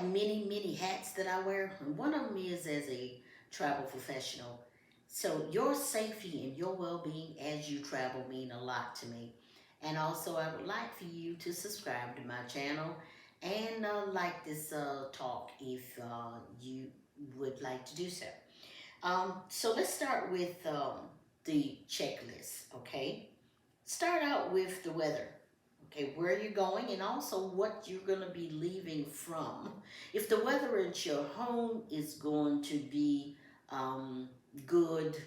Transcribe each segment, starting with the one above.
have many hats that I wear, and one of them is as a travel professional. So your safety and your well-being as you travel mean a lot to me. And also, I would like for you to subscribe to my channel and like this talk if you would like to do so. So let's start with the checklist, okay? Start out with the weather. Okay, where you're going and also what you're going to be leaving from. If the weather at your home is going to be good,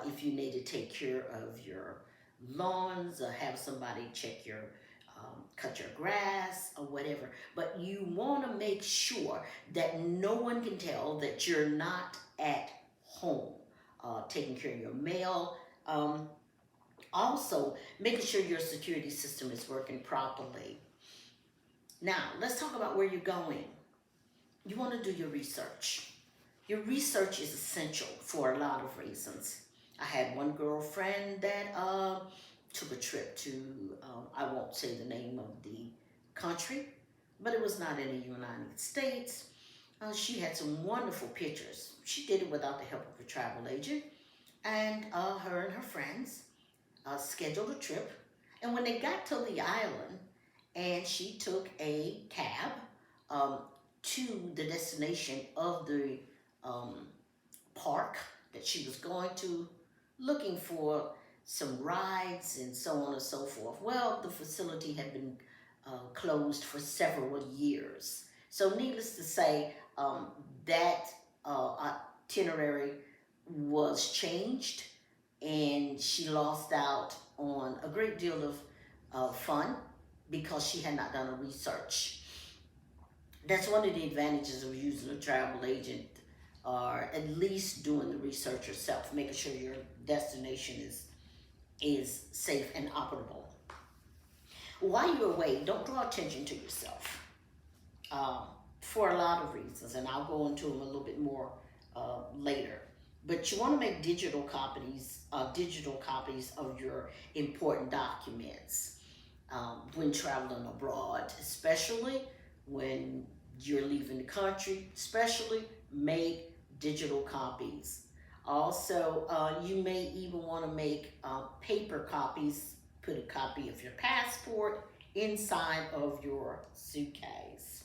if you need to take care of your lawns or have somebody check your cut your grass or whatever, but you want to make sure that no one can tell that you're not at home, taking care of your mail. Also, making sure your security system is working properly. Now, let's talk about where you're going. You want to do your research. Your research is essential for a lot of reasons. I had one girlfriend that took a trip to, I won't say the name of the country, but it was not in the United States. She had some wonderful pictures. She did it without the help of a travel agent, and her and her friends scheduled a trip. And when they got to the island, and she took a cab um, to the destination of the um, park that she was going to, looking for some rides and so on and so forth. Well, the facility had been closed for several years. So, needless to say, that itinerary was changed, and she lost out on a great deal of fun because she had not done a research. That's one of the advantages of using a travel agent, or at least doing the research yourself, making sure your destination is safe and operable. While you're away, don't draw attention to yourself um, for a lot of reasons, and I'll go into them a little bit more later. But you want to make digital copies of your important documents when traveling abroad, especially when you're leaving the country. Especially make digital copies. Also, you may even want to make paper copies. Put a copy of your passport inside of your suitcase.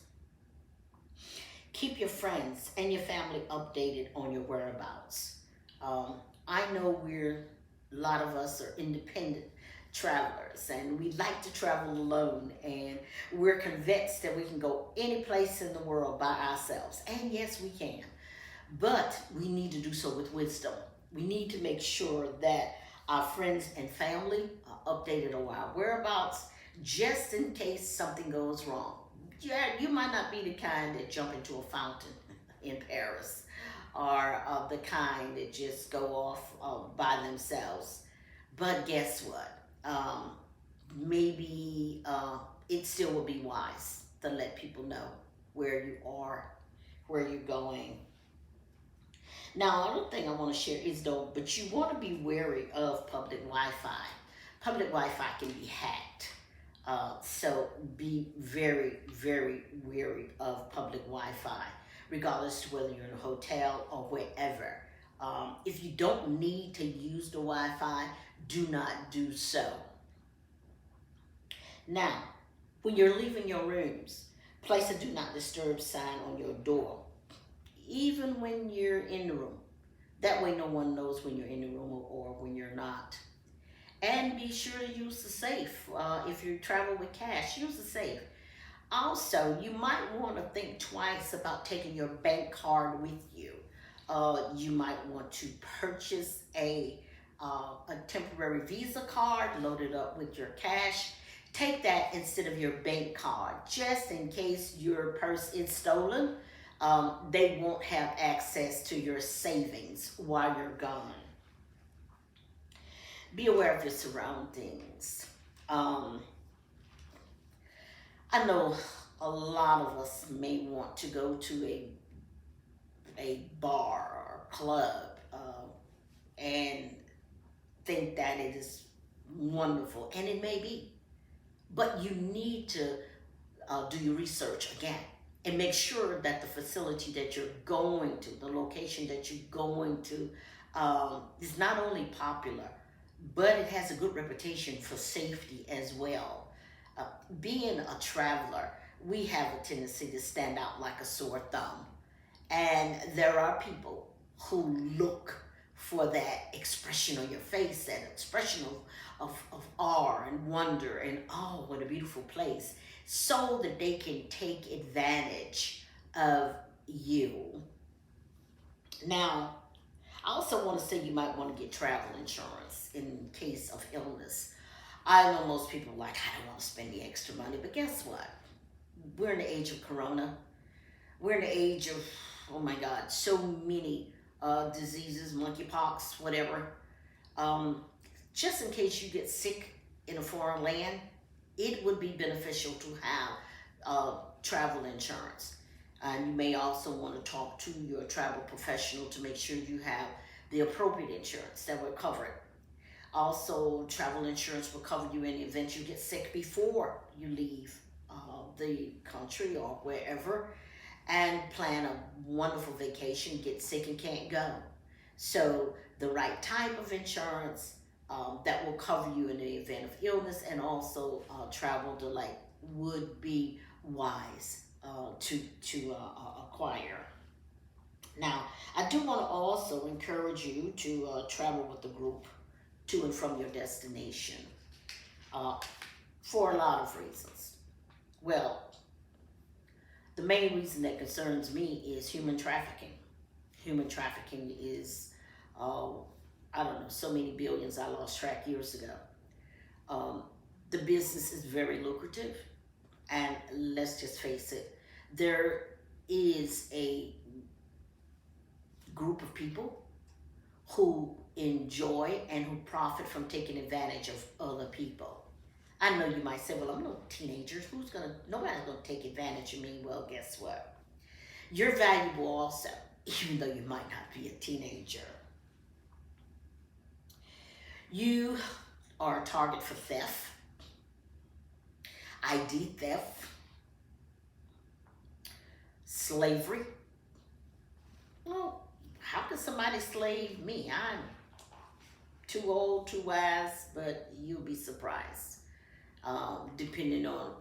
Keep your friends and your family updated on your whereabouts. I know a lot of us are independent travelers and we like to travel alone, and we're convinced that we can go any place in the world by ourselves. And yes, we can. But we need to do so with wisdom. We need to make sure that our friends and family are updated on our whereabouts just in case something goes wrong. Yeah, you might not be the kind that jump into a fountain in Paris, or the kind that just go off by themselves. But guess what? Maybe it still would be wise to let people know where you are, where you're going. Now, another thing I want to share is though, but you want to be wary of public Wi-Fi. Public Wi-Fi can be hacked. So be very wary of public Wi-Fi, regardless of whether you're in a hotel or wherever. If you don't need to use the Wi-Fi, do not do so. Now, when you're leaving your rooms, place a do not disturb sign on your door, even when you're in the room. That way no one knows when you're in the room or when you're not. And be sure to use the safe. If you travel with cash, use the safe. Also, you might want to think twice about taking your bank card with you. You might want to purchase a temporary Visa card, load it up with your cash. Take that instead of your bank card, just in case your purse is stolen. They won't have access to your savings while you're gone. Be aware of your surroundings. I know a lot of us may want to go to a bar or club and think that it is wonderful, and it may be, but you need to do your research again. and make sure that the facility that you're going to, the location that you're going to, is not only popular, but it has a good reputation for safety as well. Uh, Being a traveler, we have a tendency to stand out like a sore thumb. And there are people who look for that expression on your face, that expression of awe and wonder and, oh, what a beautiful place, so that they can take advantage of you. Now, I also want to say you might want to get travel insurance in case of illness. I know most people are like, I don't want to spend the extra money, but guess what? We're in the age of Corona. We're in the age of, oh my God, so many diseases, monkeypox, whatever. Um, just in case you get sick in a foreign land, it would be beneficial to have travel insurance. And you may also want to talk to your travel professional to make sure you have the appropriate insurance that will cover it. Also, travel insurance will cover you in the event you get sick before you leave the country or wherever, and plan a wonderful vacation, get sick and can't go. So the right type of insurance that will cover you in the event of illness and also travel delay would be wise to acquire. Now, I do want to also encourage you to travel with a group to and from your destination uh, for a lot of reasons. Well, the main reason that concerns me is human trafficking. Human trafficking is, uh, I don't know, so many billions, I lost track years ago. Um, the business is very lucrative, and let's just face it, there is a group of people who enjoy and who profit from taking advantage of other people. I know you might say, well, I'm no teenager. Nobody's gonna take advantage of me. Well, guess what? You're valuable also, even though you might not be a teenager. You are a target for theft, ID theft, slavery. Well, how can somebody slave me? I'm too old, too wise, but you'll be surprised. Depending on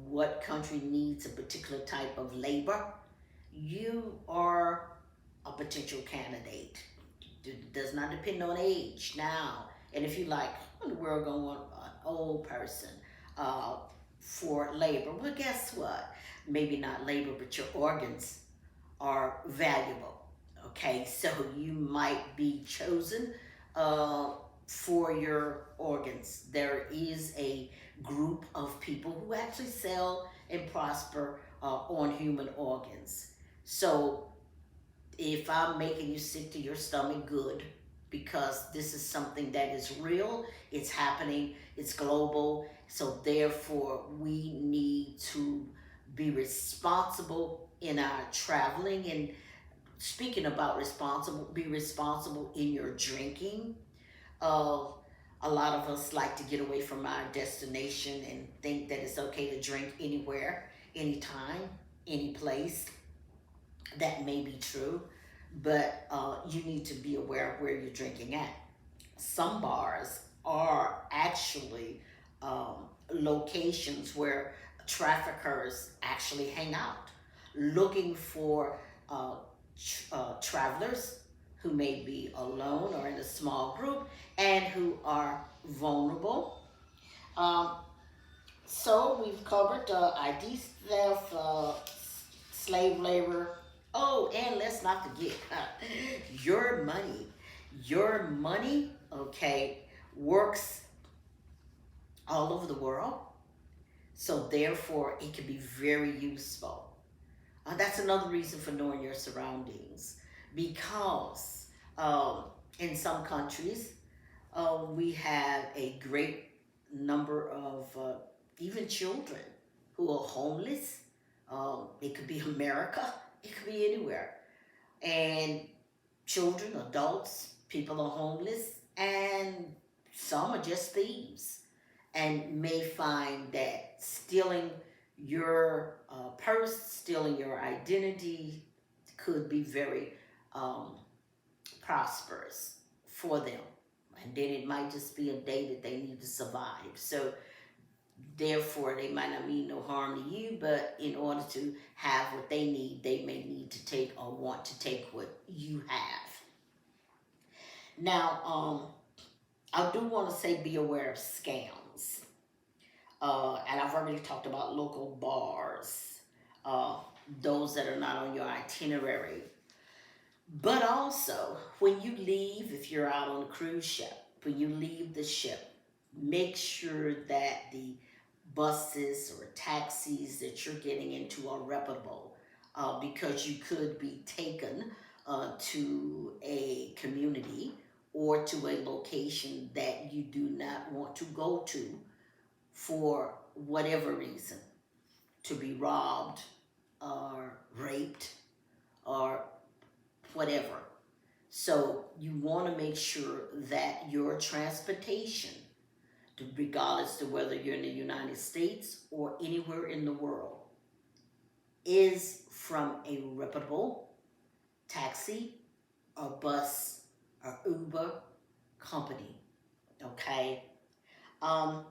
what country needs a particular type of labor, you are a potential candidate. It does not depend on age now. And if you like, in the world going to want an old person uh, for labor, well, guess what? Maybe not labor, but your organs are valuable. Okay, so you might be chosen uh, for your organs. There is a group of people who actually sell and prosper on human organs. So if I'm making you sick to your stomach, good, because this is something that is real, it's happening, it's global. So therefore, we need to be responsible in our traveling. And speaking about responsible, be responsible in your drinking. Uh, a lot of us like to get away from our destination and think that it's okay to drink anywhere, anytime, any place. That may be true, but you need to be aware of where you're drinking at. Some bars are actually locations where traffickers actually hang out, looking for uh, travelers who may be alone or in a small group and who are vulnerable. Um, so we've covered ID theft, slave labor. Oh, and let's not forget your money. Your money, okay, works all over the world. So therefore, it can be very useful. That's another reason for knowing your surroundings, because um, in some countries, we have a great number of even children who are homeless. It could be America, it could be anywhere. And children, adults, people are homeless, and some are just thieves and may find that stealing Your purse, stealing your identity could be very um, prosperous for them. And then it might just be a day that they need to survive. So therefore, they might not mean no harm to you, but in order to have what they need, they may need to take or want to take what you have. Now, I do want to say be aware of scams. And I've already talked about local bars, uh, those that are not on your itinerary. But also, when you leave, if you're out on a cruise ship, when you leave the ship, make sure that the buses or taxis that you're getting into are reputable, because you could be taken to a community or to a location that you do not want to go to for whatever reason, to be robbed or raped or whatever. So you want to make sure that your transportation, regardless to whether you're in the United States or anywhere in the world, is from a reputable taxi or bus or Uber company. Okay. Um,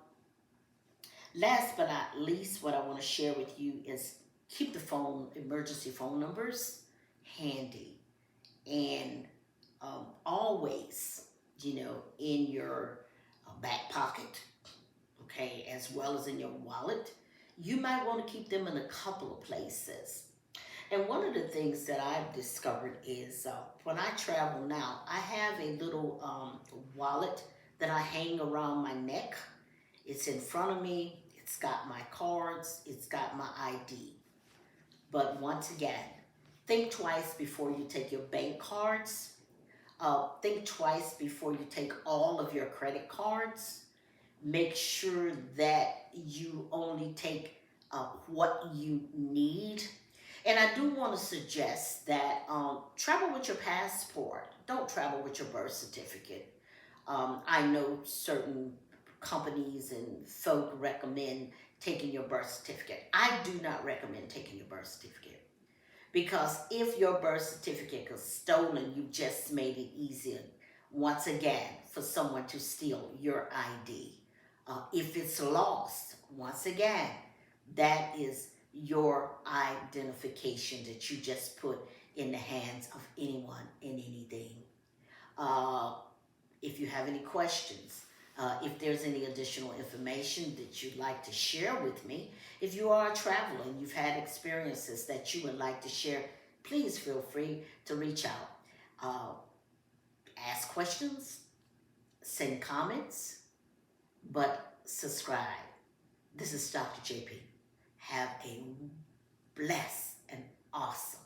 Last but not least, what I want to share with you is keep the emergency phone numbers handy, and always, in your back pocket, okay, as well as in your wallet. You might want to keep them in a couple of places. And one of the things that I've discovered is when I travel now, I have a little wallet that I hang around my neck. It's in front of me. It's got my cards. It's got my ID. But once again, think twice before you take your bank cards. Think twice before you take all of your credit cards. Make sure that you only take what you need. And I do want to suggest that travel with your passport. Don't travel with your birth certificate. I know certain companies and folk recommend taking your birth certificate. I do not recommend taking your birth certificate, because if your birth certificate is stolen, you just made it easier once again for someone to steal your ID. If it's lost, once again, that is your identification that you just put in the hands of anyone and anything. Uh, if you have any questions, if there's any additional information that you'd like to share with me, if you are a traveler and you've had experiences that you would like to share, please feel free to reach out. Uh, Ask questions, send comments, but subscribe. This is Dr. J.P. Have a blessed and awesome